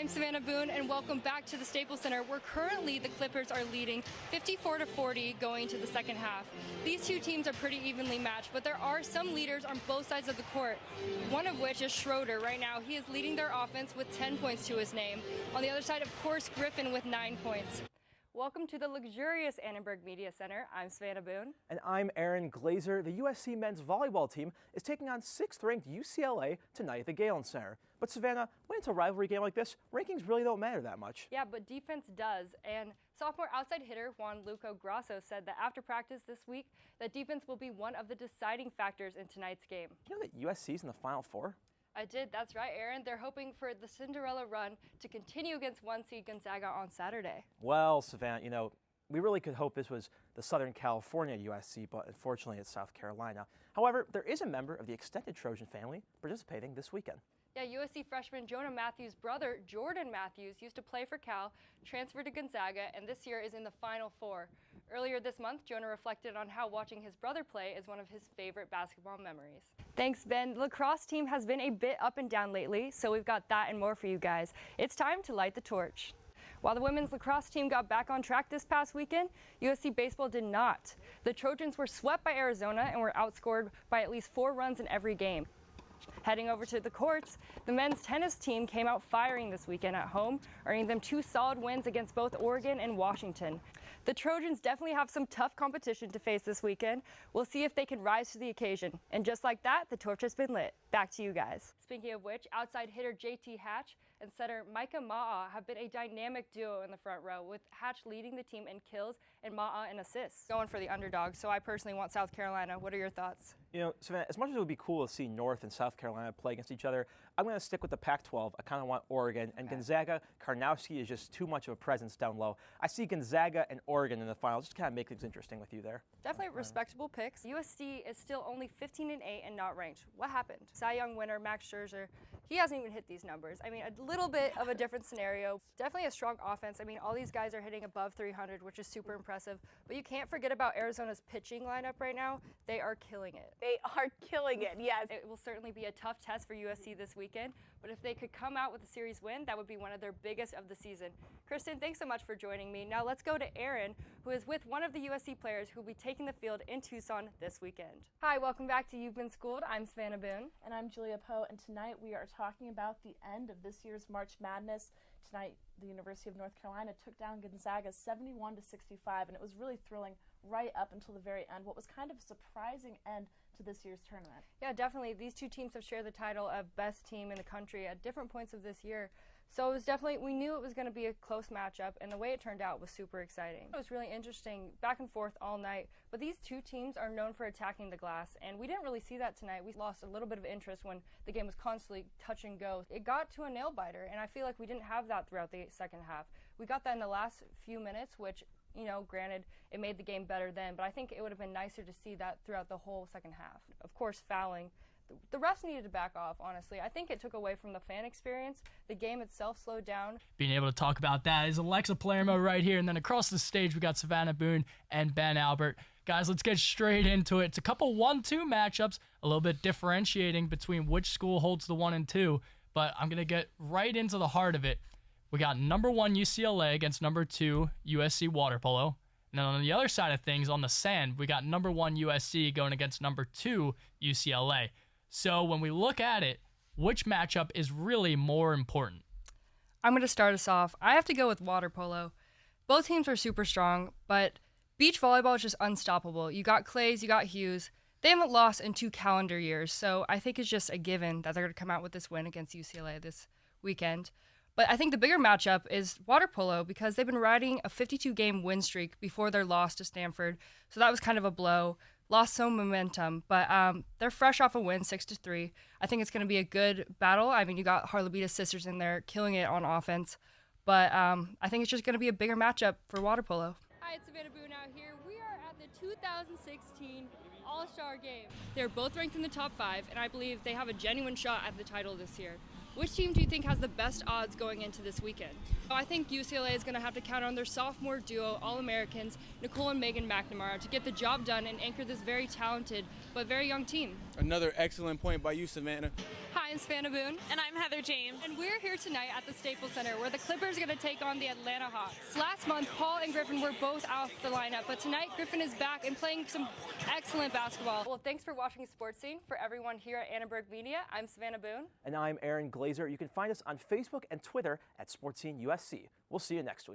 I'm Savannah Boone, and welcome back to the Staples Center, where currently the Clippers are leading 54-40 going to the second half. These two teams are pretty evenly matched, but there are some leaders on both sides of the court, one of which is Schroeder. Right now, he is leading their offense with 10 points to his name. On the other side, of course, Griffin with 9 points. Welcome to the luxurious Annenberg Media Center. I'm Savannah Boone. And I'm Aaron Glazer. The USC men's volleyball team is taking on 6th-ranked UCLA tonight at the Galen Center. But Savannah, when it's a rivalry game like this, rankings really don't matter that much. Yeah, but defense does. And sophomore outside hitter Juan Luco Grasso said that after practice this week, that defense will be one of the deciding factors in tonight's game. You know that USC's in the Final Four? I did, that's right, Aaron. They're hoping for the Cinderella run to continue against 1 seed Gonzaga on Saturday. Well, Savannah, you know, we really could hope this was the Southern California USC, but unfortunately it's South Carolina. However, there is a member of the extended Trojan family participating this weekend. Yeah, USC freshman Jonah Matthews' brother, Jordan Matthews, used to play for Cal, transferred to Gonzaga, and this year is in the Final Four. Earlier this month, Jonah reflected on how watching his brother play is one of his favorite basketball memories. Thanks, Ben. The lacrosse team has been a bit up and down lately, so we've got that and more for you guys. It's time to light the torch. While the women's lacrosse team got back on track this past weekend, USC baseball did not. The Trojans were swept by Arizona and were outscored by at least 4 runs in every game. Heading over to the courts, the men's tennis team came out firing this weekend at home, earning them 2 solid wins against both Oregon and Washington. The Trojans definitely have some tough competition to face this weekend. We'll see if they can rise to the occasion. And just like that, the torch has been lit. Back to you guys. Speaking of which, outside hitter JT Hatch and setter Micah Ma'a have been a dynamic duo in the front row, with Hatch leading the team in kills and Ma'a in assists. Going for the underdog, so I personally want South Carolina. What are your thoughts? You know, Savannah, as much as it would be cool to see North and South Carolina play against each other, I'm going to stick with the Pac-12. I kind of want Oregon. And Gonzaga, Karnowski is just too much of a presence down low. I see Gonzaga and Oregon in the finals. Just kind of make things interesting with you there. Definitely respectable picks. USC is still only 15-8 and not ranked. What happened? Cy Young winner Max Scherzer, he hasn't even hit these numbers. I mean, a little bit of a different scenario. Definitely a strong offense. I mean, all these guys are hitting above 300, which is super impressive. But you can't forget about Arizona's pitching lineup right now. They are killing it. They are killing it, yes. It will certainly be a tough test for USC this weekend, but if they could come out with a series win, that would be one of their biggest of the season. Kristen, thanks so much for joining me. Now let's go to Aaron, who is with one of the USC players who will be taking the field in Tucson this weekend. Hi, welcome back to You've Been Schooled. I'm Savannah Boone. And I'm Julia Poe, and tonight we are talking about the end of this year's March Madness. Tonight, the University of North Carolina took down Gonzaga 71-65, and it was really thrilling right up until the very end. What was kind of a surprising end to this year's tournament. Yeah, definitely. These two teams have shared the title of best team in the country at different points of this year. So it was definitely, we knew it was going to be a close matchup, and the way it turned out was super exciting. It was really interesting, back and forth all night, but these two teams are known for attacking the glass, and we didn't really see that tonight. We lost a little bit of interest when the game was constantly touch and go. It got to a nail biter, and I feel like we didn't have that throughout the second half. We got that in the last few minutes, which, you know, granted, it made the game better then, but I think it would have been nicer to see that throughout the whole second half. Of course, fouling. The refs needed to back off, honestly. I think it took away from the fan experience. The game itself slowed down. Being able to talk about that is Alexa Palermo right here, and then across the stage we got Savannah Boone and Ben Albert. Guys, let's get straight into it. It's a couple 1-2 matchups, a little bit differentiating between which school holds the 1 and 2, but I'm going to get right into the heart of it. We got number 1 UCLA against number 2 USC water polo. And then on the other side of things, on the sand, we got number 1 USC going against number 2 UCLA. So when we look at it, which matchup is really more important? I'm going to start us off. I have to go with water polo. Both teams are super strong, but beach volleyball is just unstoppable. You got Clays, you got Hughes. They haven't lost in 2 calendar years, so I think it's just a given that they're going to come out with this win against UCLA this weekend. But I think the bigger matchup is water polo, because they've been riding a 52-game win streak before their loss to Stanford, so that was kind of a blow. Lost some momentum, but they're fresh off a win, 6-3. I think it's going to be a good battle. I mean, you got Harlebita's sisters in there killing it on offense, but I think it's just going to be a bigger matchup for water polo. Hi, it's Savannah Boone out here. We are at the 2016 All-Star Game. They're both ranked in the top 5, and I believe they have a genuine shot at the title this year. Which team do you think has the best odds going into this weekend? I think UCLA is going to have to count on their sophomore duo, All-Americans, Nicole and Megan McNamara, to get the job done and anchor this very talented but very young team. Another excellent point by you, Savannah. Hi, I'm Savannah Boone. And I'm Heather James. And we're here tonight at the Staples Center where the Clippers are going to take on the Atlanta Hawks. Last month, Paul and Griffin were both off the lineup, but tonight Griffin is back and playing some excellent basketball. Well, thanks for watching Sports Scene. For everyone here at Annenberg Media, I'm Savannah Boone. And I'm Aaron Glazer. You can find us on Facebook and Twitter at Sports Scene USC. We'll see you next week.